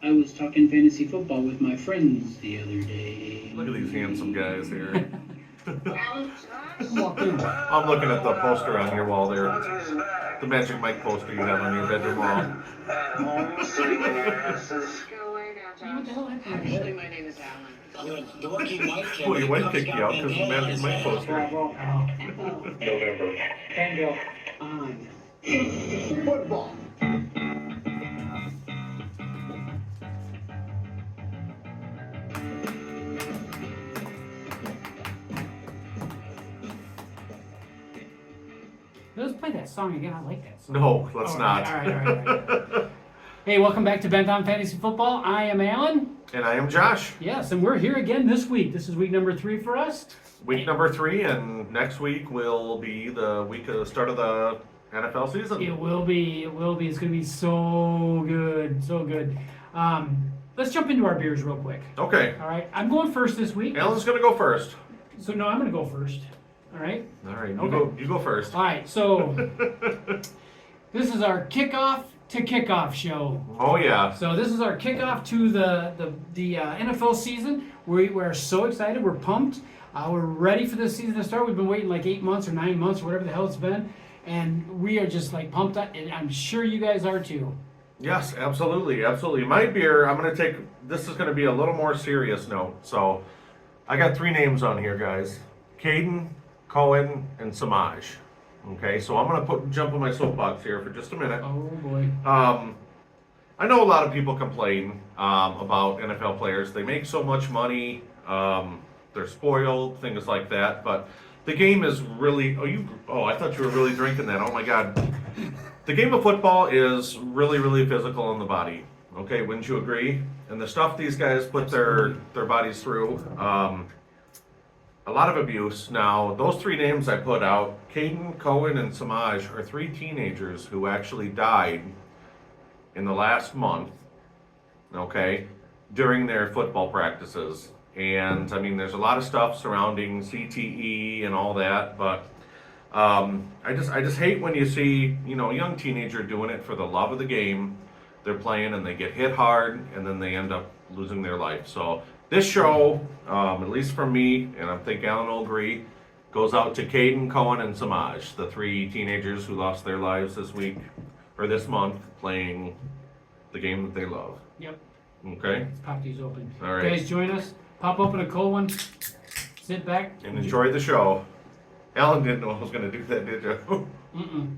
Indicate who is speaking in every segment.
Speaker 1: I was talking fantasy football with my friends the other day.
Speaker 2: Look at these handsome guys here.
Speaker 3: Walk in.
Speaker 2: I'm looking at the poster on your wall there. The Magic Mike poster you have on your bedroom wall.
Speaker 3: What the hell happened?
Speaker 4: Actually, my name is Alan. The working Mike.
Speaker 2: Well, your wife kicked you out because of the Magic Mike poster.
Speaker 1: Bravo.
Speaker 5: November.
Speaker 1: Tango. On.
Speaker 3: Football. Let's play that song again. I like that song.
Speaker 2: No, let's
Speaker 3: All
Speaker 2: not.
Speaker 3: right, all right. Hey, welcome back to Bent on Fantasy Football. I am Alan.
Speaker 2: And I am Josh.
Speaker 3: Yes, and we're here again this week. This is week number 3 for us.
Speaker 2: Week number 3, and next week will be the week of the start of the NFL season.
Speaker 3: It will be. It's going to be so good, so good. Let's jump into our beers real quick.
Speaker 2: Okay.
Speaker 3: All right, I'm going first this week.
Speaker 2: Alan's going to go first.
Speaker 3: So no, I'm going to go first. All right.
Speaker 2: All right,
Speaker 3: Okay.
Speaker 2: you go first.
Speaker 3: All right. So this is our kickoff to kickoff show.
Speaker 2: Oh yeah.
Speaker 3: So this is our kickoff to the NFL season. We're so excited. We're pumped. We're ready for this season to start. We've been waiting like 8 months or 9 months or whatever the hell it's been, and we are just like pumped up. And I'm sure you guys are too.
Speaker 2: Yes, absolutely, absolutely. My beer, I'm going to take, this is going to be a little more serious note. So I got 3 names on here, guys. Caden, Cohen, and Samaj. Okay, so I'm going to jump on my soapbox here for just a minute.
Speaker 3: Oh boy.
Speaker 2: I know a lot of people complain about NFL players. They make so much money, they're spoiled, things like that. But the game is really, I thought you were really drinking that. Oh my God. The game of football is really, really physical on the body. Okay, wouldn't you agree? And the stuff these guys put their bodies through, a lot of abuse. Now, those 3 names I put out, Caden, Cohen, and Samaj, are 3 teenagers who actually died in the last month, okay, during their football practices. And, I mean, there's a lot of stuff surrounding CTE and all that, but I just hate when you see, a young teenager doing it for the love of the game. They're playing and they get hit hard and then they end up losing their life. So this show, at least for me, and I think Alan will agree, goes out to Caden, Cohen, and Samaj, the 3 teenagers who lost their lives this week or this month playing the game that they love.
Speaker 3: Yep.
Speaker 2: Okay?
Speaker 3: Let's pop these open.
Speaker 2: All right.
Speaker 3: Guys, join us. Pop open a cold one. Sit back.
Speaker 2: And enjoy the show. Alan didn't know I was going to do that, did you?
Speaker 3: Mm-mm.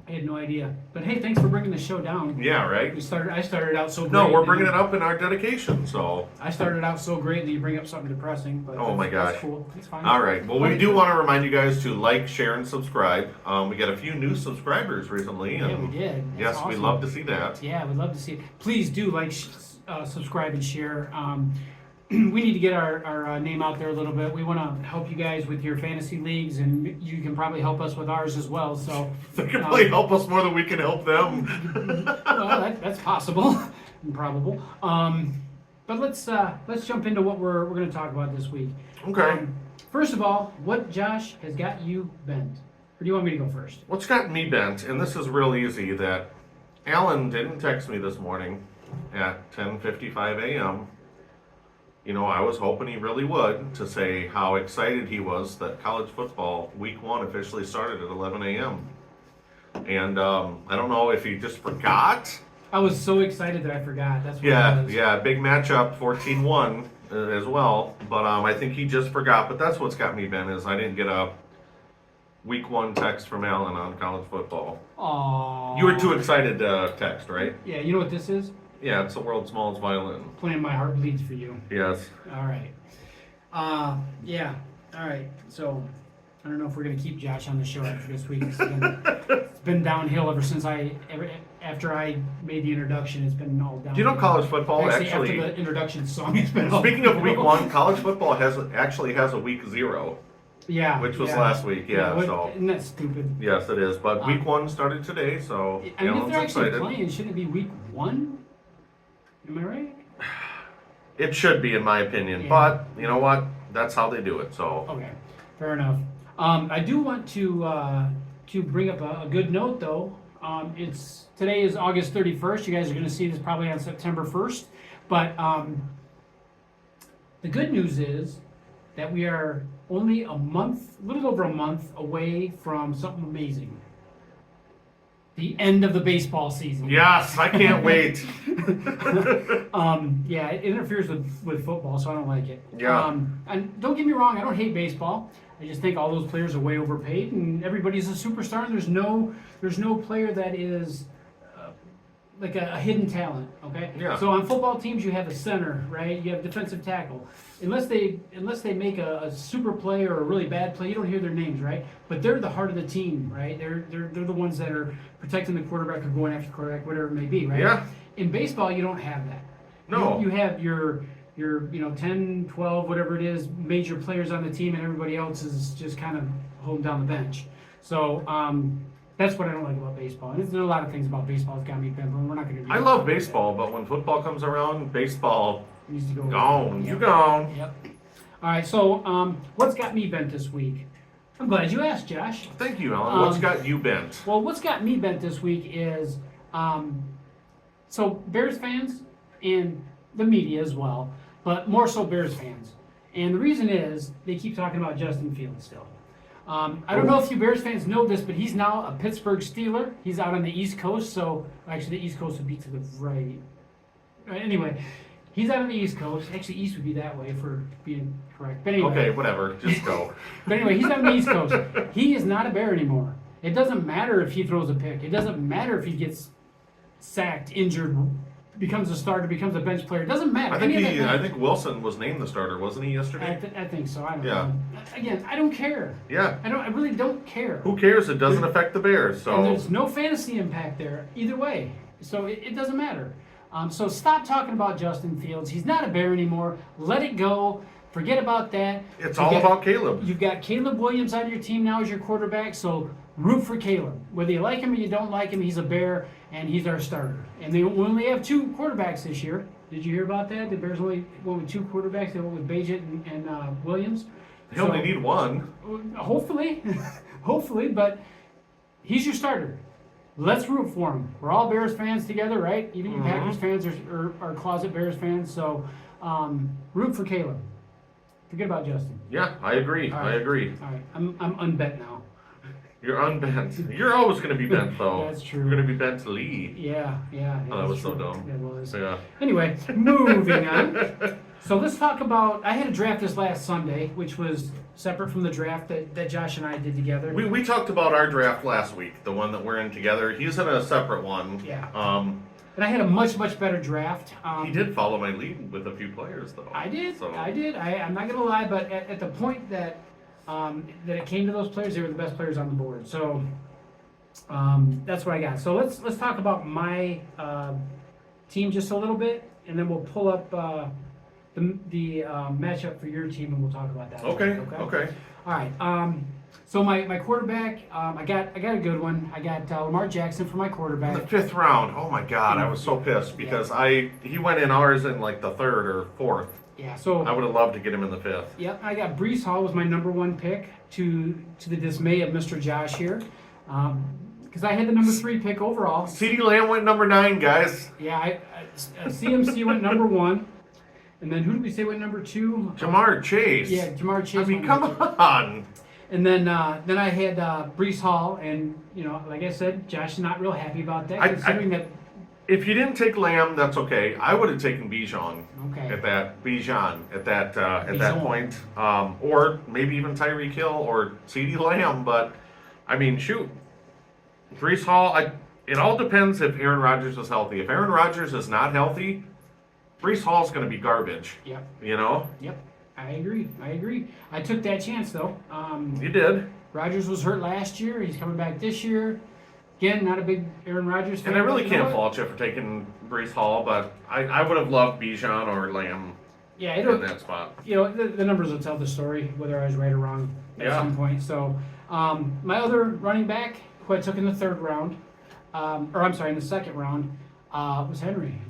Speaker 3: I had no idea. But hey, thanks for bringing the show down.
Speaker 2: Yeah, right?
Speaker 3: I started out so great.
Speaker 2: No, we're bringing it up in our dedication, so.
Speaker 3: I started out so great that you bring up something depressing. But
Speaker 2: Oh my
Speaker 3: that's
Speaker 2: gosh.
Speaker 3: cool. It's fine.
Speaker 2: All right. Well, we do want to remind you guys to like, share, and subscribe. We got a few new subscribers recently.
Speaker 3: Yeah,
Speaker 2: And
Speaker 3: we did. That's
Speaker 2: yes,
Speaker 3: awesome.
Speaker 2: we love to see that.
Speaker 3: Yeah, we'd love to see it. Please do like, subscribe, and share. We need to get our name out there a little bit. We want to help you guys with your fantasy leagues, and you can probably help us with ours as well. So
Speaker 2: They can probably help us more than we can help them.
Speaker 3: well, that's possible, and probable. But let's jump into what we're going to talk about this week.
Speaker 2: Okay.
Speaker 3: First of all, what Josh has got you bent? Or do you want me to go first?
Speaker 2: What's got me bent, and this is real easy, that Alan didn't text me this morning at 10:55 a.m. I was hoping he really would, to say how excited he was that college football week 1 officially started at 11 a.m. And I don't know if he just forgot.
Speaker 3: I was so excited that I forgot. That's what it was.
Speaker 2: Yeah, big matchup, 14-1 as well. But I think he just forgot. But that's what's got me bent, is I didn't get a week 1 text from Alan on college football.
Speaker 3: Aww.
Speaker 2: You were too excited to text, right?
Speaker 3: Yeah, you know what this is?
Speaker 2: Yeah, it's the world's smallest violin.
Speaker 3: Playing My Heart Bleeds for You.
Speaker 2: Yes.
Speaker 3: All right. Yeah. All right. So I don't know if we're gonna keep Josh on the show after this week. It's been downhill ever since after I made the introduction. It's been all downhill.
Speaker 2: Do you know college football
Speaker 3: Actually,
Speaker 2: actually?
Speaker 3: after the introduction song, it's been all
Speaker 2: Speaking of week
Speaker 3: downhill.
Speaker 2: 1, college football actually has a week 0,
Speaker 3: Yeah.
Speaker 2: which was
Speaker 3: yeah.
Speaker 2: last week. Yeah.
Speaker 3: what-
Speaker 2: So
Speaker 3: Isn't that stupid?
Speaker 2: yes, it is. But week 1 started today, so
Speaker 3: I mean, if
Speaker 2: Alan's
Speaker 3: they're actually
Speaker 2: excited.
Speaker 3: playing, shouldn't it be week 1? Am I right?
Speaker 2: It should be, in my opinion.
Speaker 3: Yeah.
Speaker 2: But you know what? That's how they do it. So
Speaker 3: Okay, fair enough. I do want to bring up a good note, though. Today is August 31st. You guys are going to see this probably on September 1st. But the good news is that we are only a little over a month away from something amazing. The end of the baseball season.
Speaker 2: Yes, I can't wait.
Speaker 3: Yeah, it interferes with football, so I don't like it.
Speaker 2: Yeah.
Speaker 3: And don't get me wrong, I don't hate baseball. I just think all those players are way overpaid, and everybody's a superstar. And there's no player that is like a hidden talent. Okay.
Speaker 2: Yeah.
Speaker 3: So on football teams, you have a center, right? You have defensive tackle. Unless they make a super play or a really bad play, you don't hear their names, right? But they're the heart of the team, right? They're the ones that are protecting the quarterback or going after the quarterback, whatever it may be, right?
Speaker 2: Yeah.
Speaker 3: In baseball, you don't have that.
Speaker 2: No.
Speaker 3: You have your 10, 12, whatever it is, major players on the team, and everybody else is just kind of holding down the bench. So that's what I don't like about baseball. And there's a lot of things about baseball that got me bent, but we're not going to.
Speaker 2: I love baseball, but when football comes around, baseball
Speaker 3: Needs to go.
Speaker 2: gone.
Speaker 3: Yep.
Speaker 2: You gone.
Speaker 3: Yep. All right. So what's got me bent this week? I'm glad you asked, Josh.
Speaker 2: Thank you, Alan. What's got you bent?
Speaker 3: Well, what's got me bent this week is so Bears fans and the media as well, but more so Bears fans. And the reason is they keep talking about Justin Fields still. I don't know if you Bears fans know this, but he's now a Pittsburgh Steeler. He's out on the East Coast, so actually the East Coast would be to the right. Anyway, he's out on the East Coast. Actually, East would be that way for being correct. But anyway.
Speaker 2: Okay, whatever. Just go.
Speaker 3: But anyway, he's on the East Coast. He is not a Bear anymore. It doesn't matter if he throws a pick. It doesn't matter if he gets sacked, injured, becomes a starter, becomes a bench player. It doesn't matter.
Speaker 2: I think Wilson was named the starter, wasn't he, yesterday?
Speaker 3: I think so. I don't
Speaker 2: Yeah.
Speaker 3: know. Again, I don't care.
Speaker 2: Yeah.
Speaker 3: I really don't care.
Speaker 2: Who cares? It doesn't affect the Bears,
Speaker 3: And
Speaker 2: so
Speaker 3: there's no fantasy impact there either way. So it doesn't matter. So stop talking about Justin Fields. He's not a Bear anymore. Let it go. Forget about that.
Speaker 2: it's all about Caleb.
Speaker 3: You've got Caleb Williams on your team now as your quarterback, so root for Caleb. Whether you like him or you don't like him, he's a Bear, and he's our starter. And they only have 2 quarterbacks this year. Did you hear about that? The Bears only went with 2 quarterbacks. They went with Bagent and Williams.
Speaker 2: They only need one.
Speaker 3: Hopefully, hopefully, but he's your starter. Let's root for him. We're all Bears fans together, right? Even you Packers fans are closet Bears fans, so root for Caleb. Forget about Justin.
Speaker 2: Yeah, I agree.
Speaker 3: All
Speaker 2: I
Speaker 3: right.
Speaker 2: agree.
Speaker 3: All right, I'm unbent now.
Speaker 2: You're unbent. You're always going to be bent, though.
Speaker 3: That's true.
Speaker 2: You're going to be bent to Lee.
Speaker 3: Yeah.
Speaker 2: Oh, that was
Speaker 3: that's
Speaker 2: so
Speaker 3: true.
Speaker 2: dumb.
Speaker 3: It was.
Speaker 2: Yeah.
Speaker 3: Anyway, moving on. So let's talk about. I had a draft this last Sunday, which was separate from the draft that Josh and I did together.
Speaker 2: We talked about our draft last week, the one that we're in together. He's in a separate one.
Speaker 3: Yeah.
Speaker 2: Um,
Speaker 3: And I had a much better draft.
Speaker 2: he did follow my lead with a few players, though.
Speaker 3: I did.
Speaker 2: So.
Speaker 3: I'm not gonna lie, but at the point that it came to those players, they were the best players on the board. So that's what I got. So let's talk about my team just a little bit, and then we'll pull up the matchup for your team, and we'll talk about that.
Speaker 2: Okay.
Speaker 3: All right. So my quarterback, I got a good one. I got Lamar Jackson for my
Speaker 2: In the
Speaker 3: quarterback.
Speaker 2: 5th round. Oh my God, I was so pissed because he went in ours in like the 3rd or 4th.
Speaker 3: Yeah. So
Speaker 2: I would have loved to get him in the 5th.
Speaker 3: yep, I got Brees Hall was my number 1 pick to the dismay of Mr. Josh here, because I had the number 3 pick overall.
Speaker 2: CeeDee Lamb went number 9, guys.
Speaker 3: Yeah, CMC went number 1, and then who did we say went number 2?
Speaker 2: Jamar Chase.
Speaker 3: Yeah, Jamar Chase.
Speaker 2: I mean,
Speaker 3: went
Speaker 2: come
Speaker 3: number 2.
Speaker 2: on.
Speaker 3: And then I had Brees Hall, and like I said, Josh is not real happy about that, considering that.
Speaker 2: If you didn't take Lamb, that's okay. I would have taken Bijan
Speaker 3: Okay.
Speaker 2: at that
Speaker 3: Bijan.
Speaker 2: point, or maybe even Tyreek Hill or CeeDee Lamb. But I mean, shoot, Brees Hall. It all depends if Aaron Rodgers is healthy. If Aaron Rodgers is not healthy, Brees Hall's going to be garbage.
Speaker 3: Yep. Yep. I agree. I took that chance though.
Speaker 2: You did.
Speaker 3: Rodgers was hurt last year. He's coming back this year. Again, not a big Aaron Rodgers fan.
Speaker 2: And I really
Speaker 3: but you know
Speaker 2: can't
Speaker 3: what?
Speaker 2: fault you for taking Brees Hall, but I would have loved Bijan or Lamb
Speaker 3: Yeah,
Speaker 2: in
Speaker 3: it'll.
Speaker 2: that spot.
Speaker 3: The numbers will tell the story whether I was right or wrong at
Speaker 2: Yeah.
Speaker 3: some point. So my other running back, who I took in the 3rd round, in the 2nd round, was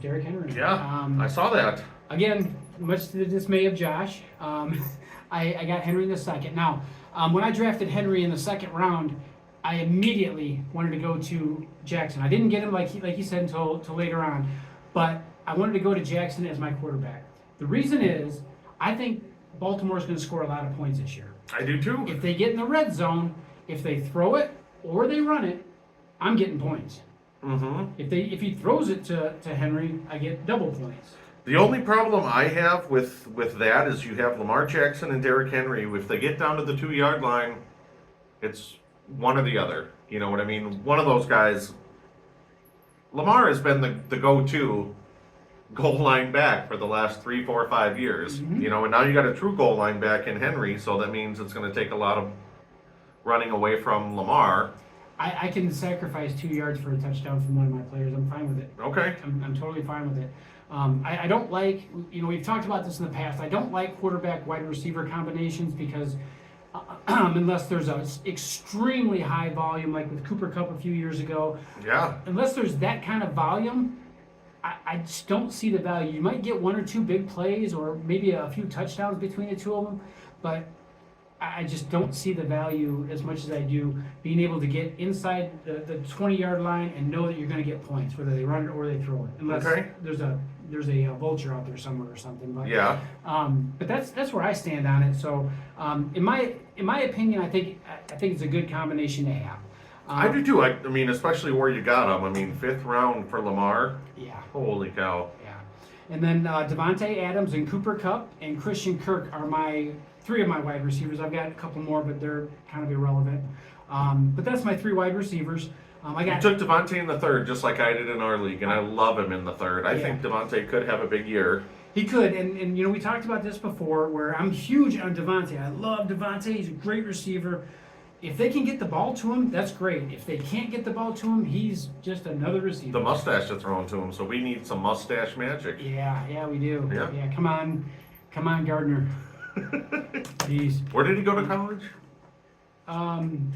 Speaker 3: Derrick Henry.
Speaker 2: Yeah, I saw that.
Speaker 3: Again, much to the dismay of Josh, I got Henry in the 2nd. Now, when I drafted Henry in the 2nd round, I immediately wanted to go to Jackson. I didn't get him like he said until later on, but I wanted to go to Jackson as my quarterback. The reason is I think Baltimore's going to score a lot of points this year.
Speaker 2: I do too.
Speaker 3: If they get in the red zone, if they throw it or they run it, I'm getting points.
Speaker 2: Mm-hmm.
Speaker 3: If he throws it to Henry, I get double points.
Speaker 2: The only problem I have with that is you have Lamar Jackson and Derrick Henry. If they get down to the 2-yard line, it's one or the other. You know what I mean? One of those guys. Lamar has been the go-to goal line back for the last 3, 4, 5 years.
Speaker 3: Mhm.
Speaker 2: You know, and now you got a true goal line back in Henry, so that means it's going to take a lot of running away from Lamar.
Speaker 3: I can sacrifice 2 yards for a touchdown from one of my players. I'm fine with it.
Speaker 2: Okay.
Speaker 3: I'm totally fine with it. I don't like, we've talked about this in the past. I don't like quarterback wide receiver combinations because unless there's a extremely high volume, like with Cooper Kupp a few years ago,
Speaker 2: Yeah.
Speaker 3: unless there's that kind of volume, I just don't see the value. You might get 1 or 2 big plays or maybe a few touchdowns between the two of them, but I just don't see the value as much as I do being able to get inside the 20-yard line and know that you're going to get points, whether they run it or they throw it, unless
Speaker 2: Okay.
Speaker 3: there's a vulture out there somewhere or something. But
Speaker 2: Yeah.
Speaker 3: but that's where I stand on it. So in my opinion, I think it's a good combination to have.
Speaker 2: I do too. I mean, especially where you got him. I mean, 5th round for Lamar.
Speaker 3: Yeah.
Speaker 2: Holy cow.
Speaker 3: Yeah. And then Devontae Adams and Cooper Kupp and Christian Kirk are my 3 of my wide receivers. I've got a couple more, but they're kind of irrelevant. But that's my 3 wide receivers. I
Speaker 2: You
Speaker 3: got
Speaker 2: took Devontae in the 3rd, just like I did in our league, and I love him in the 3rd. I think Devontae could have a big year.
Speaker 3: He could, and we talked about this before, where I'm huge on Devontae. I love Devontae. He's a great receiver. If they can get the ball to him, that's great. If they can't get the ball to him, he's just another receiver.
Speaker 2: The mustache is thrown to him, so we need some mustache magic.
Speaker 3: Yeah, we do.
Speaker 2: Yeah.
Speaker 3: Come on, Gardner. Jeez.
Speaker 2: Where did he go to college?
Speaker 3: Um,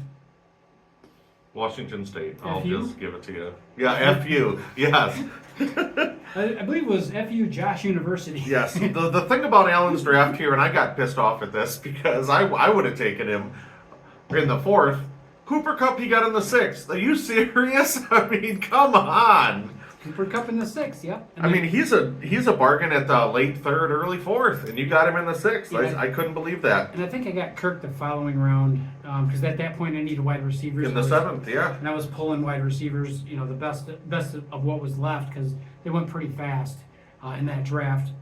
Speaker 2: Washington State. I'll
Speaker 3: FU?
Speaker 2: just give it to you. Yeah, FU. Yes.
Speaker 3: I believe it was FU Josh University.
Speaker 2: Yes. The thing about Allen's draft here, and I got pissed off at this because I would have taken him in the 4th. Cooper Kupp he got in the 6th. Are you serious? I mean, come on.
Speaker 3: Cooper Kupp in the 6th, yep. And
Speaker 2: I mean, he's a bargain at the late 3rd, early 4th, and you got him in the 6th.
Speaker 3: Yeah.
Speaker 2: I couldn't believe that.
Speaker 3: And I think I got Kirk the following round because at that point I needed wide receivers.
Speaker 2: In the 7th, yeah.
Speaker 3: And I was pulling wide receivers, the best of what was left because they went pretty fast in that draft.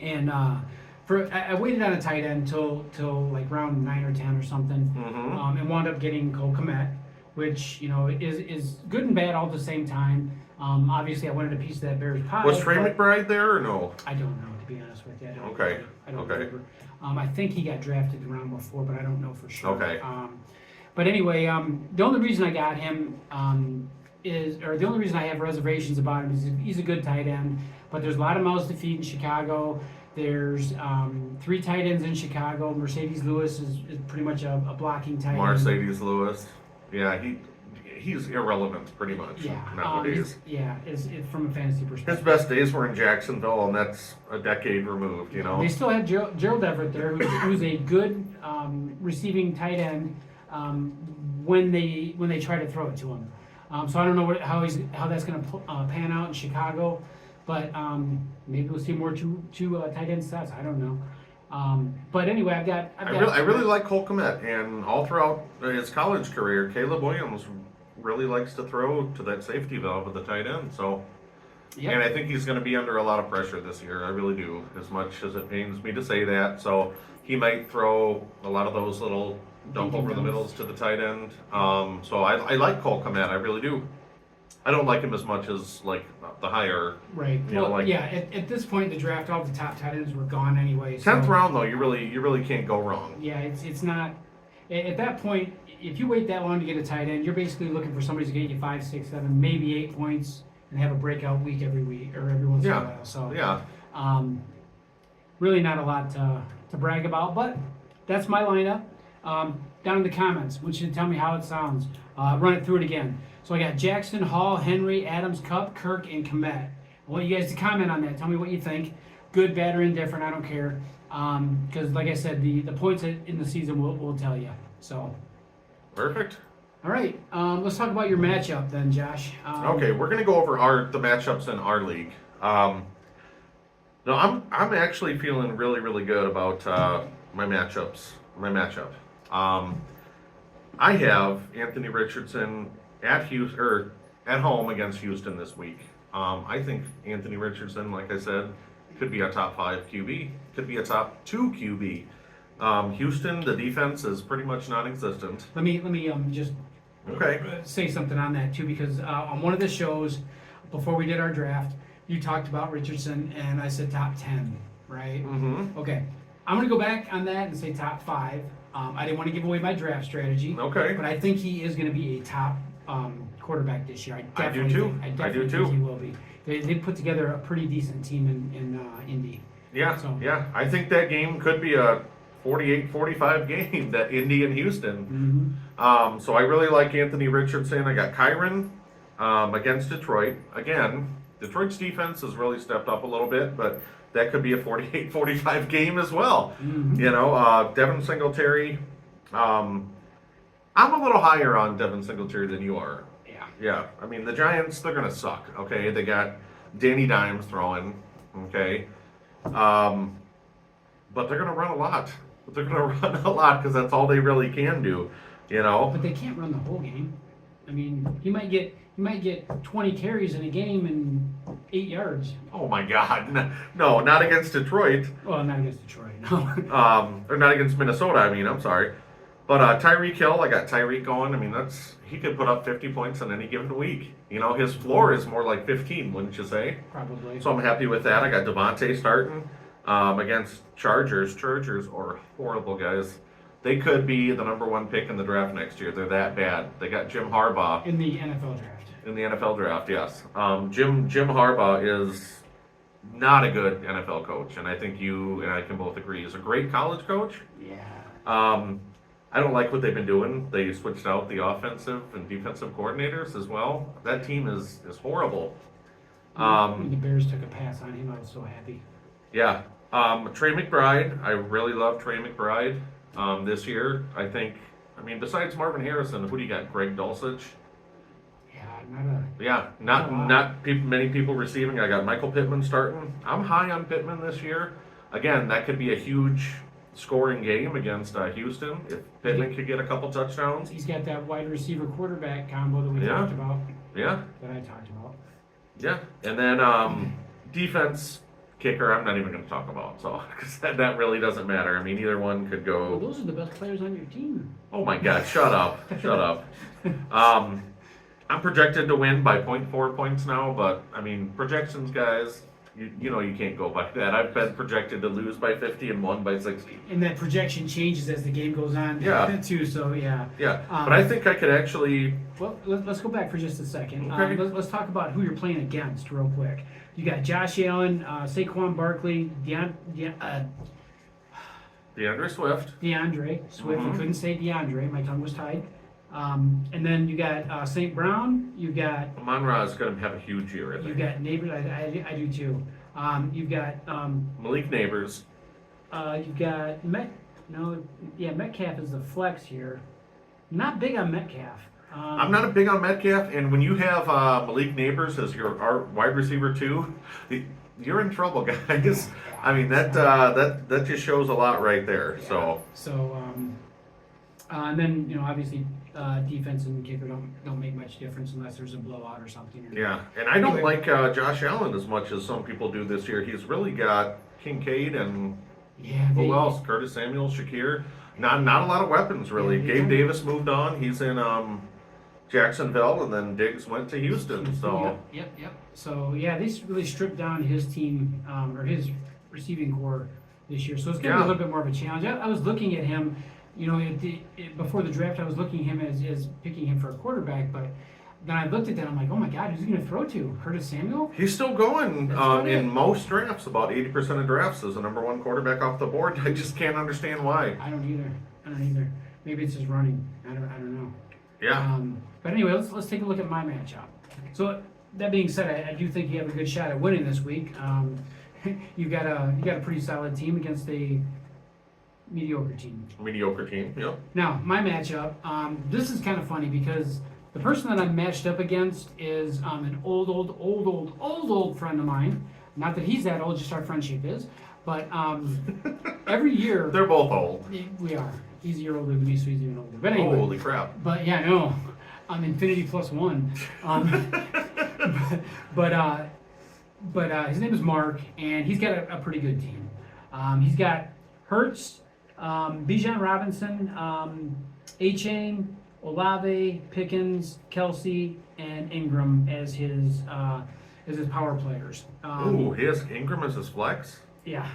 Speaker 3: And I waited on a tight end till like round 9 or 10 or something,
Speaker 2: Mm-hmm.
Speaker 3: and wound up getting Cole Kmet, which is good and bad all at the same time. Obviously, I wanted a piece of that Bears pie.
Speaker 2: Was Trey
Speaker 3: but
Speaker 2: McBride there or no?
Speaker 3: I don't know, to be honest with you. I don't
Speaker 2: Okay.
Speaker 3: remember. I think he got drafted the round before, but I don't know for sure.
Speaker 2: Okay.
Speaker 3: But anyway, the only reason I got him the only reason I have reservations about him is he's a good tight end, but there's a lot of mouths to feed in Chicago. There's 3 tight ends in Chicago. Mercedes Lewis is pretty much a blocking tight end.
Speaker 2: Mercedes Lewis. Yeah, he's irrelevant pretty much nowadays.
Speaker 3: It's from a fantasy perspective.
Speaker 2: His best days were in Jacksonville, and that's a decade removed,
Speaker 3: They still had Gerald Everett there, who's a good receiving tight end when they try to throw it to him. So I don't know how that's going to pan out in Chicago, but maybe we'll see more two tight end sets. I don't know. But anyway,
Speaker 2: I really like Cole Kmet, and all throughout his college career, Caleb Williams really likes to throw to that safety valve of the tight end. So,
Speaker 3: Yep.
Speaker 2: and I think he's going to be under a lot of pressure this year. I really do, as much as it pains me to say that. So he might throw a lot of those little dump over the middles to the tight end. So I like Cole Kmet, I really do. I don't like him as much as like the higher.
Speaker 3: Right. At this point in the draft, all the top tight ends were gone anyway.
Speaker 2: 10th round though, you really can't go wrong.
Speaker 3: Yeah, it's not. At that point, if you wait that long to get a tight end, you're basically looking for somebody to get you 5, 6, 7, maybe 8 points and have a breakout week every week or every once in a while. So
Speaker 2: Yeah.
Speaker 3: Really not a lot to brag about, but that's my lineup. Down in the comments, I want you to tell me how it sounds. Run it through it again. So I got Jackson, Hall, Henry, Adams, Kupp, Kirk, and Kmet. I want you guys to comment on that. Tell me what you think. Good, bad, or indifferent. I don't care. Because like I said, the points in the season will tell you. So
Speaker 2: Perfect.
Speaker 3: All right, let's talk about your matchup then, Josh.
Speaker 2: Okay, we're gonna go over the matchups in our league. No, I'm actually feeling really really good about my matchups. My matchup. I have Anthony Richardson at Houston or at home against Houston this week. I think Anthony Richardson, like I said, could be a top 5 QB, could be a top 2 QB. Houston, the defense is pretty much non-existent.
Speaker 3: Let me just
Speaker 2: Okay.
Speaker 3: say something on that too, because on one of the shows before we did our draft, you talked about Richardson, and I said top 10, right?
Speaker 2: Mm-hmm.
Speaker 3: Okay, I'm gonna go back on that and say top 5. I didn't want to give away my draft strategy,
Speaker 2: Okay.
Speaker 3: but I think he is going to be a top quarterback this year.
Speaker 2: I do too.
Speaker 3: I definitely think he will be. They put together a pretty decent team in Indy.
Speaker 2: Yeah,
Speaker 3: So-
Speaker 2: yeah. I think that game could be a 48-45 game, that Indy and Houston.
Speaker 3: Mm-hmm.
Speaker 2: So I really like Anthony Richardson. I got Kyron against Detroit. Again, Detroit's defense has really stepped up a little bit, but that could be a 48-45 game as well.
Speaker 3: Mhm.
Speaker 2: You know, Devin Singletary. I'm a little higher on Devin Singletary than you are.
Speaker 3: Yeah.
Speaker 2: Yeah, I mean, the Giants, they're going to suck, okay? They got Danny Dimes throwing, okay? But they're going to run a lot. They're going to run a lot because that's all they really can do, you know?
Speaker 3: But they can't run the whole game. I mean, he might get 20 carries in a game and 8 yards.
Speaker 2: Oh, my God. No, not against Detroit.
Speaker 3: Well, not against Detroit, no.
Speaker 2: Or not against Minnesota, I mean, I'm sorry. But Tyreek Hill, I got Tyreek going. I mean, he could put up 50 points in any given week. You know, his floor is more like 15, wouldn't you say?
Speaker 3: Probably.
Speaker 2: So I'm happy with that. I got Devontae starting against Chargers. Chargers are horrible, guys. They could be the number 1 pick in the draft next year. They're that bad. They got Jim Harbaugh
Speaker 3: In the NFL draft.
Speaker 2: in the NFL draft, yes. Jim Harbaugh is not a good NFL coach, and I think you and I can both agree he's a great college coach.
Speaker 3: Yeah.
Speaker 2: I don't like what they've been doing. They switched out the offensive and defensive coordinators as well. That team is horrible.
Speaker 3: When the Bears took a pass on him, I was so happy.
Speaker 2: Yeah. Trey McBride, I really love Trey McBride this year. I mean, besides Marvin Harrison, who do you got? Greg Dulcich?
Speaker 3: Yeah,
Speaker 2: Many people receiving. I got Michael Pittman starting. I'm high on Pittman this year. Again, that could be a huge scoring game against Houston if Pittman could get a couple touchdowns.
Speaker 3: he's got that wide receiver quarterback combo that we
Speaker 2: Yeah.
Speaker 3: talked about.
Speaker 2: Yeah,
Speaker 3: That I talked about.
Speaker 2: yeah. And then defense kicker, I'm not even going to talk about. So because that really doesn't matter. I mean, either one could
Speaker 3: Well,
Speaker 2: go.
Speaker 3: those are the best players on your team.
Speaker 2: Oh my God! Shut up! Shut up! I'm projected to win by 0.4 points now, but I mean projections, guys. You know you can't go by that. I've been projected to lose by 50 and won by 60.
Speaker 3: And that projection changes as the game goes on.
Speaker 2: Yeah.
Speaker 3: Too. So yeah.
Speaker 2: Yeah, but I think I could actually.
Speaker 3: Well, let's go back for just a second.
Speaker 2: Okay.
Speaker 3: Let's talk about who you're playing against real quick. You got Josh Allen, Saquon Barkley,
Speaker 2: DeAndre Swift.
Speaker 3: DeAndre Swift. I
Speaker 2: Mhm.
Speaker 3: couldn't say DeAndre. My tongue was tied. And then you got St. Brown. You got
Speaker 2: Amon-Ra is going to have a huge year, I
Speaker 3: you
Speaker 2: think.
Speaker 3: got Neighbors. I do too. You've got
Speaker 2: Malik Neighbors.
Speaker 3: you've got Metcalf is the flex here. Not big on Metcalf.
Speaker 2: I'm not big on Metcalf, and when you have Malik Neighbors as our wide receiver too, you're in trouble, guys. I mean that just shows a lot right there. So
Speaker 3: And then obviously defense and kicker don't make much difference unless there's a blowout or something.
Speaker 2: yeah, and I don't
Speaker 3: Anyway.
Speaker 2: like Josh Allen as much as some people do this year. He's really got Kincaid and
Speaker 3: Yeah.
Speaker 2: who else? Curtis Samuel, Shakir. Not a lot of weapons really.
Speaker 3: Yeah,
Speaker 2: Gabe Davis moved on. He's in Jacksonville, and then Diggs went to Houston. So
Speaker 3: Yep. So yeah, they really stripped down his team or his receiving core this year. So it's gonna be a
Speaker 2: Yeah.
Speaker 3: little bit more of a challenge. I was looking at him, before the draft, I was looking at him as picking him for a quarterback, but then I looked at that, I'm like, oh my God, who's he gonna throw to? Curtis Samuel?
Speaker 2: he's still going
Speaker 3: That's about it.
Speaker 2: in most drafts. About 80% of drafts is the number 1 quarterback off the board. I just can't understand why.
Speaker 3: I don't either. Maybe it's his running. I don't know.
Speaker 2: Yeah.
Speaker 3: But anyway, let's take a look at my matchup. So that being said, I do think you have a good shot at winning this week. You've got a pretty solid team against a mediocre team.
Speaker 2: Mediocre team, yep.
Speaker 3: Now, my matchup, this is kind of funny because the person that I'm matched up against is an old friend of mine. Not that he's that old, just our friendship is. But every year...
Speaker 2: They're both old.
Speaker 3: We are. He's a year older than me, so he's even older. But anyway.
Speaker 2: Holy crap.
Speaker 3: But yeah, no. I'm infinity plus one. But his name is Mark, and he's got a pretty good team. He's got Hertz, Bijan Robinson, A-Chain, Olave, Pickens, Kelsey, and Ingram as his power players.
Speaker 2: Ooh, he has Ingram as his flex?
Speaker 3: Yeah.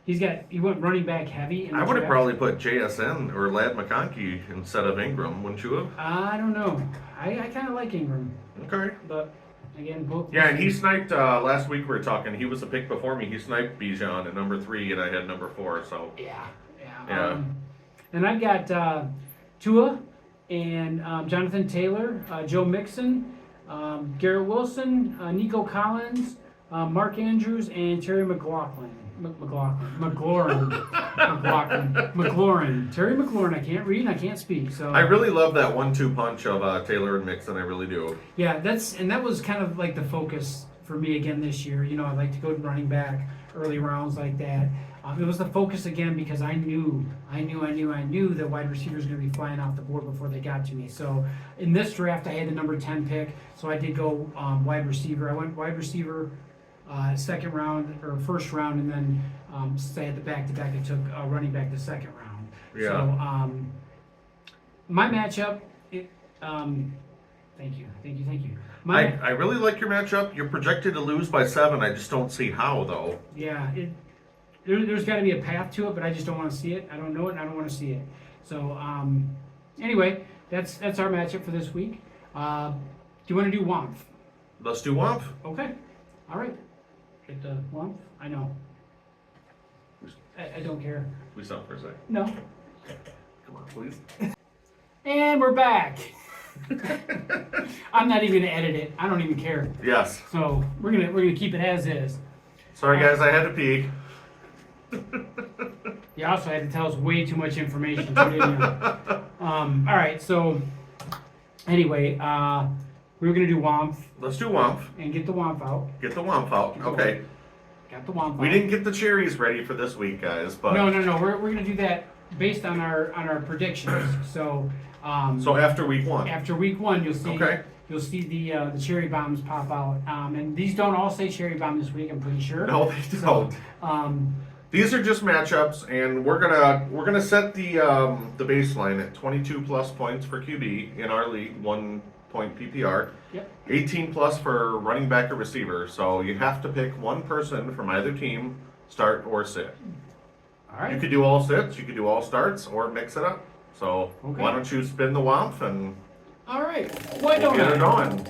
Speaker 3: He went running back heavy.
Speaker 2: I would have probably put JSN or Lad McConkey instead of Ingram, wouldn't you have?
Speaker 3: I don't know. I kind of like Ingram.
Speaker 2: Okay.
Speaker 3: But, again, both...
Speaker 2: Yeah, and he sniped, last week we were talking, he was the pick before me. He sniped Bijan at number 3, and I had number 4, so.
Speaker 3: Yeah.
Speaker 2: Yeah.
Speaker 3: And I got Tua and Jonathan Taylor, Joe Mixon, Garrett Wilson, Nico Collins, Mark Andrews, and Terry McLaurin. Terry McLaurin. I can't read and I can't speak. So
Speaker 2: I really love that 1-2 punch of Taylor and Mixon. I really do.
Speaker 3: Yeah, that was kind of like the focus for me again this year. You know, I like to go running back early rounds like that. It was the focus again because I knew that wide receivers going to be flying off the board before they got to me. So in this draft, I had the number 10 pick, so I did go wide receiver. I went wide receiver second round or first round, and then since I had the back-to-back, I took running back the second round.
Speaker 2: Yeah.
Speaker 3: So my matchup, thank you.
Speaker 2: I really like your matchup. You're projected to lose by 7. I just don't see how, though.
Speaker 3: Yeah, there's got to be a path to it, but I just don't want to see it. I don't know it, and I don't want to see it. So anyway, that's our matchup for this week. Do you want to do WOMF?
Speaker 2: Let's do WOMF.
Speaker 3: Okay. All right. Get the WOMF? I know. I don't care.
Speaker 2: We stop for a second.
Speaker 3: No.
Speaker 2: Come on, please.
Speaker 3: And we're back. I'm not even gonna edit it. I don't even care.
Speaker 2: Yes.
Speaker 3: So we're gonna keep it as is.
Speaker 2: Sorry, guys. I had to pee.
Speaker 3: You also had to tell us way too much information, too, didn't you? All right. So anyway, we were gonna do WOMF
Speaker 2: Let's do WOMF.
Speaker 3: and get the WOMF out.
Speaker 2: Get the WOMF out. Okay.
Speaker 3: Got the WOMF out.
Speaker 2: We didn't get the cherries ready for this week, guys. But
Speaker 3: No. We're gonna do that based on our predictions. So.
Speaker 2: So after week 1.
Speaker 3: After week 1, you'll see.
Speaker 2: Okay.
Speaker 3: You'll see the cherry bombs pop out, and these don't all say cherry bomb this week. I'm pretty sure.
Speaker 2: No, they don't.
Speaker 3: So,
Speaker 2: These are just matchups, and we're gonna set the baseline at 22 plus points for QB in our league, 1 point PPR.
Speaker 3: Yep.
Speaker 2: 18 plus for running back or receiver. So you have to pick one person from either team, start or sit.
Speaker 3: All right.
Speaker 2: You could do all sits, you could do all starts, or mix it up. So
Speaker 3: Okay.
Speaker 2: why don't you spin the WOMF and
Speaker 3: All right. Why
Speaker 2: we'll
Speaker 3: don't
Speaker 2: get
Speaker 3: I?
Speaker 2: it going.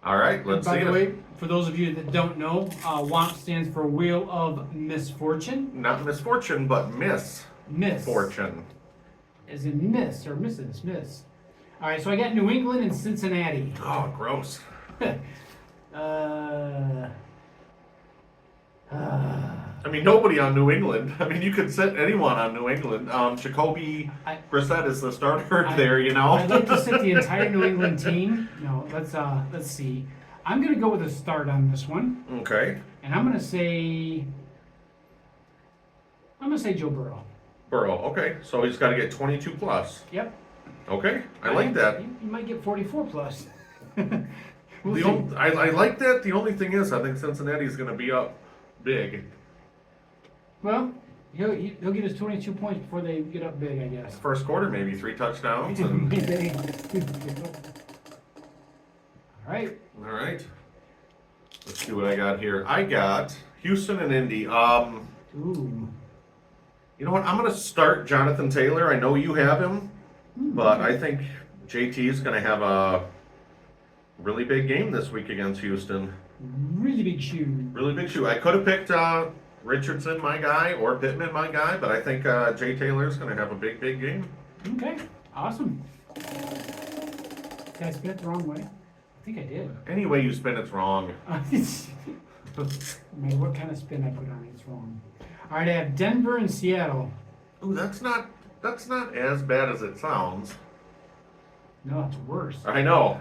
Speaker 2: All right, let's
Speaker 3: By
Speaker 2: see
Speaker 3: the
Speaker 2: it.
Speaker 3: way, for those of you that don't know, WOMP stands for Wheel of Misfortune.
Speaker 2: Not misfortune, but
Speaker 3: Miss.
Speaker 2: misfortune.
Speaker 3: As in miss or misses. Miss. All right. So I got New England and Cincinnati.
Speaker 2: Oh, gross. I mean, nobody on New England. I mean, you could sit anyone on New England. Jacoby Brissett is the starter there, you know.
Speaker 3: I'd like to sit the entire New England team. No, let's see. I'm gonna go with a start on this one,
Speaker 2: Okay.
Speaker 3: and I'm gonna say Joe Burrow.
Speaker 2: Burrow. Okay. So he's got to get 22 plus.
Speaker 3: Yep.
Speaker 2: Okay. I like that.
Speaker 3: You might get 44 plus. We'll
Speaker 2: The
Speaker 3: see.
Speaker 2: I like that. The only thing is, I think Cincinnati's going to be up big.
Speaker 3: Well, he'll get his 22 points before they get up big, I guess.
Speaker 2: First quarter, maybe 3 touchdowns. And,
Speaker 3: All right.
Speaker 2: all right. Let's see what I got here. I got Houston and Indy.
Speaker 3: Ooh.
Speaker 2: You know what? I'm going to start Jonathan Taylor. I know you have him, but I think JT is going to have a really big game this week against Houston.
Speaker 3: Really big shoe.
Speaker 2: Really big shoe. I could have picked Richardson, my guy, or Pittman, my guy, but I think Jay Taylor's going to have a big game.
Speaker 3: Okay. Awesome. Did I spin it the wrong way? I think I did.
Speaker 2: Any way you spin, it's wrong.
Speaker 3: No matter what kind of spin I put on it, it's wrong. All right, I have Denver and Seattle.
Speaker 2: Ooh, that's not as bad as it sounds.
Speaker 3: No, it's worse.
Speaker 2: I know.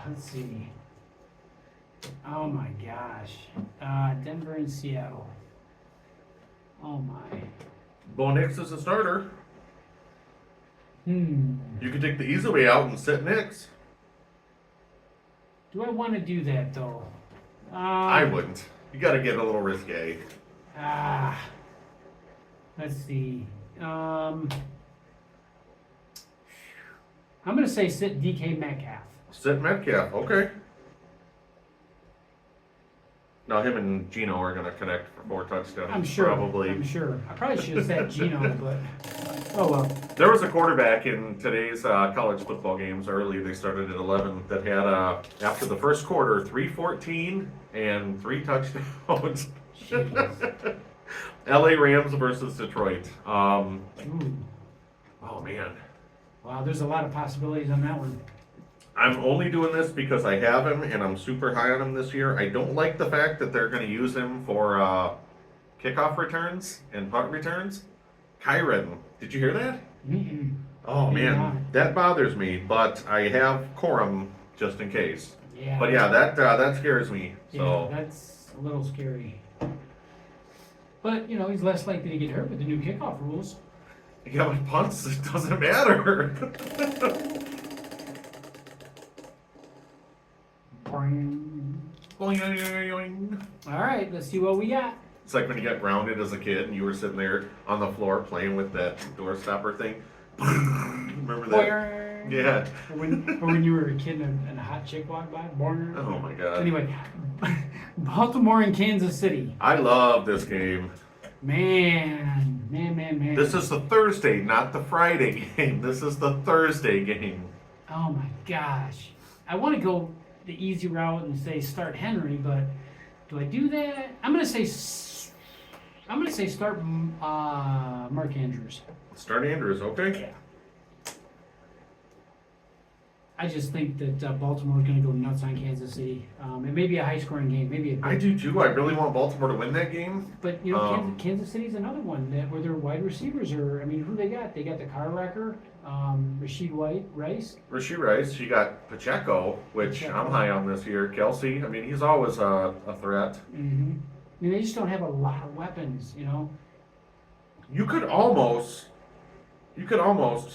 Speaker 3: Let's see. Oh my gosh. Denver and Seattle. Oh my.
Speaker 2: Bo Nix is a starter.
Speaker 3: You
Speaker 2: could take the easy way out and sit Nix.
Speaker 3: Do I want to do that though?
Speaker 2: I wouldn't. You got to get a little risque.
Speaker 3: Let's see. I'm gonna say sit DK Metcalf.
Speaker 2: Sit Metcalf, okay. Now him and Gino are going to connect for 4 touchdowns.
Speaker 3: I'm sure.
Speaker 2: Probably.
Speaker 3: I'm sure. I probably should have said Gino, but oh well.
Speaker 2: There was a quarterback in today's college football games early. They started at 11 that had, after the first quarter, 314 and 3 touchdowns. LA Rams versus Detroit. Oh, man.
Speaker 3: Wow, there's a lot of possibilities on that one.
Speaker 2: I'm only doing this because I have him and I'm super high on him this year. I don't like the fact that they're going to use him for kickoff returns and punt returns. Kyren, did you hear that?
Speaker 3: Mm-mm.
Speaker 2: Oh,
Speaker 3: Maybe
Speaker 2: man,
Speaker 3: not.
Speaker 2: that bothers me, but I have Corum just in case.
Speaker 3: Yeah.
Speaker 2: But yeah, that scares me. So
Speaker 3: Yeah, that's a little scary. But, you know, he's less likely to get hurt with the new kickoff rules.
Speaker 2: yeah, with punts, it doesn't matter.
Speaker 3: Boing.
Speaker 2: Boing.
Speaker 3: All right, let's see what we got.
Speaker 2: It's like when you got grounded as a kid and you were sitting there on the floor playing with that door stopper thing. Remember that?
Speaker 3: Boing.
Speaker 2: Yeah.
Speaker 3: Or when you were a kid and a hot chick walked by. Boing.
Speaker 2: Oh my god.
Speaker 3: Anyway, Baltimore and Kansas City.
Speaker 2: I love this game.
Speaker 3: Man.
Speaker 2: This is the Thursday, not the Friday game. This is the Thursday game.
Speaker 3: Oh my gosh. I want to go the easy route and say start Henry, but do I do that? I'm gonna say start Mark Andrews.
Speaker 2: Start Andrews, okay?
Speaker 3: Yeah. I just think that Baltimore is going to go nuts on Kansas City. It may be a high-scoring game, maybe
Speaker 2: I do too. I really want Baltimore to win that game.
Speaker 3: But you know, Kansas City's another one where their wide receivers are. I mean, who they got? They got the car wrecker, Rashid Rice.
Speaker 2: Rasheed Rice, you got Pacheco, which
Speaker 3: Pacheco.
Speaker 2: I'm high on this year. Kelsey, I mean, he's always a threat.
Speaker 3: Mm-hmm. I mean, they just don't have a lot of weapons, you know.
Speaker 2: You could almost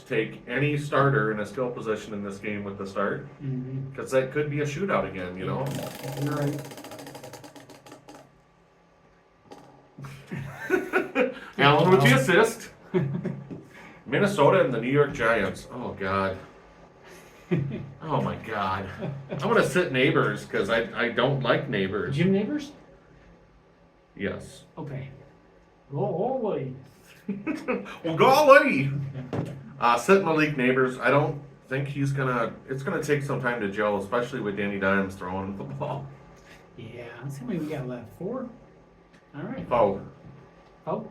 Speaker 2: take any starter in a skill position in this game with the start,
Speaker 3: Mm-hmm.
Speaker 2: because that could be a shootout again, you know?
Speaker 3: You're right.
Speaker 2: Allen with the assist. Minnesota and the New York Giants. Oh, God. Oh, my God. I'm going to sit Neighbors because I don't like Neighbors.
Speaker 3: Jim Neighbors?
Speaker 2: Yes.
Speaker 3: Okay. Golly.
Speaker 2: Well, golly! Sit Malik Neighbors. I don't think it's going to take some time to gel, especially with Danny Dimes throwing the ball.
Speaker 3: Yeah, let's see how many we got left. 4? All right.
Speaker 2: Oh.
Speaker 3: Oh.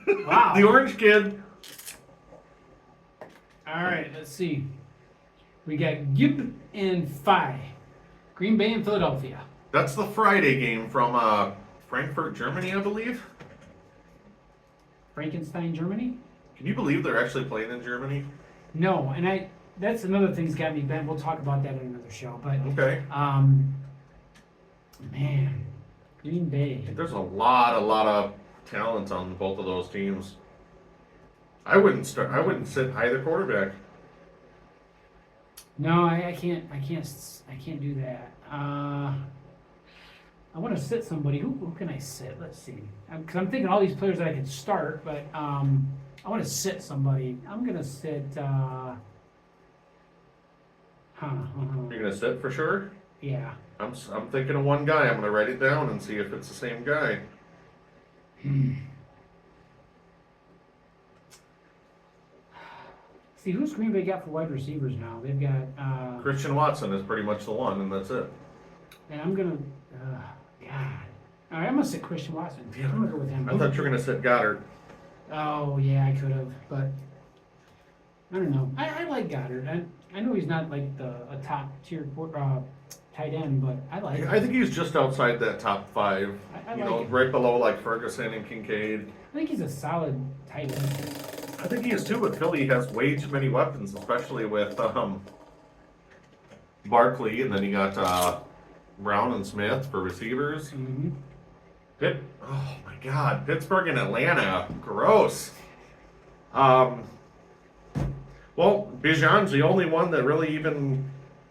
Speaker 3: Wow.
Speaker 2: The Orange Kid.
Speaker 3: All right, let's see. We got Gibb and Phi. Green Bay and Philadelphia.
Speaker 2: That's the Friday game from Frankfurt, Germany, I believe.
Speaker 3: Frankenstein, Germany?
Speaker 2: Can you believe they're actually playing in Germany?
Speaker 3: No, and that's another thing's got me bent. We'll talk about that in another show. But
Speaker 2: Okay.
Speaker 3: man, Green Bay.
Speaker 2: There's a lot of talent on both of those teams. I wouldn't sit either quarterback.
Speaker 3: No, I can't do that. I want to sit somebody. Who can I sit? Let's see. Because I'm thinking all these players that I could start, but I want to sit somebody. I'm gonna sit.
Speaker 2: You're gonna sit for sure.
Speaker 3: Yeah.
Speaker 2: I'm thinking of one guy. I'm gonna write it down and see if it's the same guy.
Speaker 3: See, who's Green Bay got for wide receivers now? They've got.
Speaker 2: Christian Watson is pretty much the one, and that's it.
Speaker 3: And I'm gonna. God. All right, I'm gonna sit Christian Watson. I'm gonna go with him.
Speaker 2: I thought you were gonna sit Goddard.
Speaker 3: Oh yeah, I could have, but I don't know. I like Goddard. I know he's not like a top tier tight end, but I like him.
Speaker 2: I think he's just outside that top 5.
Speaker 3: I
Speaker 2: You
Speaker 3: like
Speaker 2: know,
Speaker 3: him.
Speaker 2: right below like Ferguson and Kincaid.
Speaker 3: I think he's a solid tight end.
Speaker 2: I think he is too, but Philly has way too many weapons, especially with Barkley, and then you got Brown and Smith for receivers.
Speaker 3: Mm-hmm.
Speaker 2: Oh my God, Pittsburgh and Atlanta, gross. Well, Bijan's the only one that really even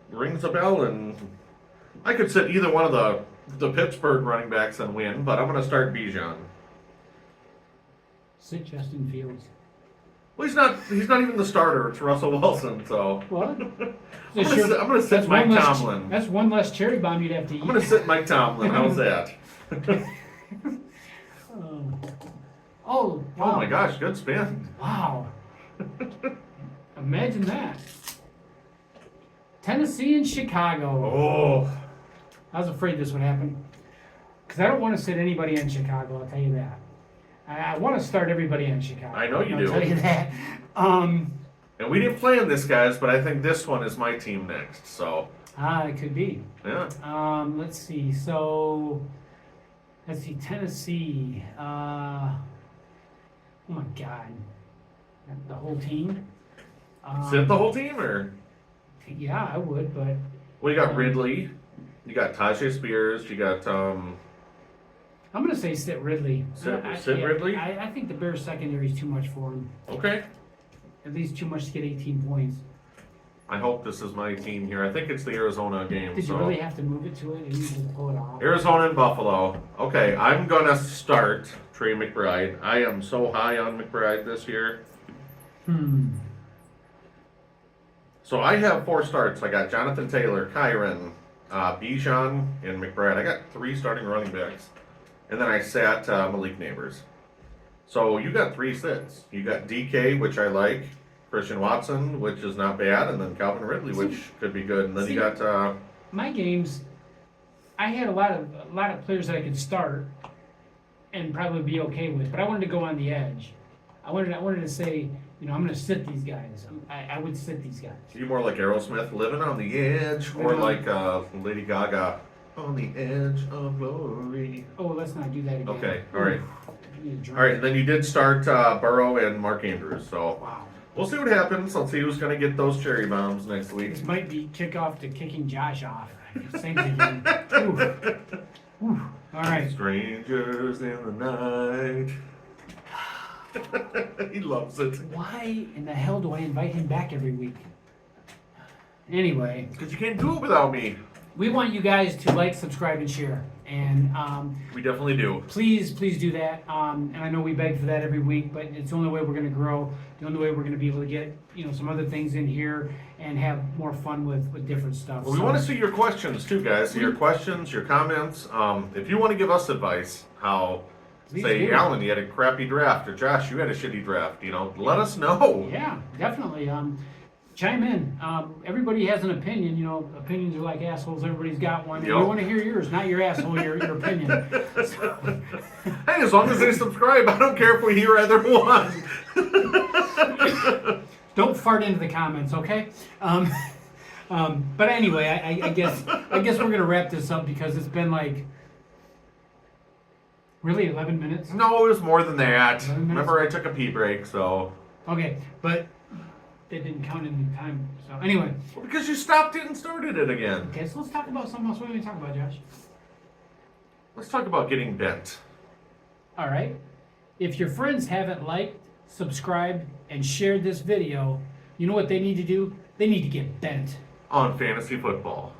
Speaker 2: rings a bell, and I could sit either one of the Pittsburgh running backs and win, but I'm going to start Bijan.
Speaker 3: Sit Justin Fields.
Speaker 2: Well, he's not even the starter. It's Russell Wilson, so
Speaker 3: What?
Speaker 2: I'm gonna sit
Speaker 3: That's
Speaker 2: Mike
Speaker 3: one less-
Speaker 2: Tomlin.
Speaker 3: That's one less cherry bomb you'd have to eat.
Speaker 2: I'm gonna sit Mike Tomlin. How's that?
Speaker 3: Oh, wow.
Speaker 2: Oh my gosh, good spin.
Speaker 3: Wow. Imagine that. Tennessee and Chicago.
Speaker 2: Oh,
Speaker 3: I was afraid this would happen. Because I don't want to sit anybody in Chicago, I'll tell you that. I want to start everybody in Chicago.
Speaker 2: I know you
Speaker 3: I'll
Speaker 2: do.
Speaker 3: tell you that.
Speaker 2: and we didn't plan this, guys, but I think this one is my team next. So
Speaker 3: It could be.
Speaker 2: yeah,
Speaker 3: Let's see. So, let's see. Tennessee. Oh my God. The whole team.
Speaker 2: sit the whole team, or
Speaker 3: Yeah, I would, but
Speaker 2: well, you got Ridley, you got Tajay Spears, you got
Speaker 3: I'm going to say sit Ridley.
Speaker 2: Sit Ridley?
Speaker 3: I think the Bears secondary is too much for him.
Speaker 2: Okay.
Speaker 3: At least too much to get 18 points.
Speaker 2: I hope this is my team here. I think it's the Arizona game.
Speaker 3: Did
Speaker 2: so.
Speaker 3: you really have to move it to it and you just pull it off?
Speaker 2: Arizona and Buffalo. Okay, I'm gonna start Trey McBride. I am so high on McBride this year. So I have 4 starts. I got Jonathan Taylor, Kyron, Bijan, and McBride. I got 3 starting running backs. And then I sat Malik Neighbors. So you got 3 sits. You got DK, which I like, Christian Watson, which is not bad, and then Calvin Ridley, which could be good. And then you got
Speaker 3: my games. I had a lot of players that I could start and probably be okay with, but I wanted to go on the edge. I wanted to say, I'm going to sit these guys. I would sit these guys.
Speaker 2: you more like Aerosmith, living on the edge, or like Lady Gaga, on the edge of glory.
Speaker 3: Oh, let's not do that again.
Speaker 2: Okay, all right.
Speaker 3: Ooh,
Speaker 2: All right, and then you did start Burrow and Mark Andrews, so
Speaker 3: Wow.
Speaker 2: we'll see what happens. Let's see who's going to get those cherry bombs next week.
Speaker 3: This might be kickoff to kicking Josh off. Same thing. Ooh. All right.
Speaker 2: Strangers in the night. He loves it.
Speaker 3: Why in the hell do I invite him back every week? Anyway,
Speaker 2: Because you can't do it without me.
Speaker 3: we want you guys to like, subscribe, and share. And
Speaker 2: We definitely do.
Speaker 3: please do that. And I know we beg for that every week, but it's the only way we're going to grow. The only way we're going to be able to get some other things in here and have more fun with different stuff.
Speaker 2: Well, we want to see your questions too, guys. Your questions, your comments. If you want to give us advice, how,
Speaker 3: Please
Speaker 2: say,
Speaker 3: do.
Speaker 2: Alan, you had a crappy draft, or Josh, you had a shitty draft, let us know.
Speaker 3: Yeah, definitely. Chime in. Everybody has an opinion. Opinions are like assholes. Everybody's got one. And
Speaker 2: Yep.
Speaker 3: we want to hear yours, not your asshole, your opinion.
Speaker 2: Hey, as long as they subscribe, I don't care if we hear either one.
Speaker 3: Don't fart into the comments, okay? But anyway, I guess we're gonna wrap this up because it's been like really 11 minutes.
Speaker 2: No, it was more than that.
Speaker 3: 11 minutes?
Speaker 2: Remember, I took a pee break, so.
Speaker 3: Okay, but that didn't count in time. So anyway,
Speaker 2: Well, because you stopped it and started it again.
Speaker 3: okay, so let's talk about something else. What are we talking about, Josh?
Speaker 2: Let's talk about getting bent.
Speaker 3: All right. If your friends haven't liked, subscribed, and shared this video, you know what they need to do? They need to get bent.
Speaker 2: On fantasy football.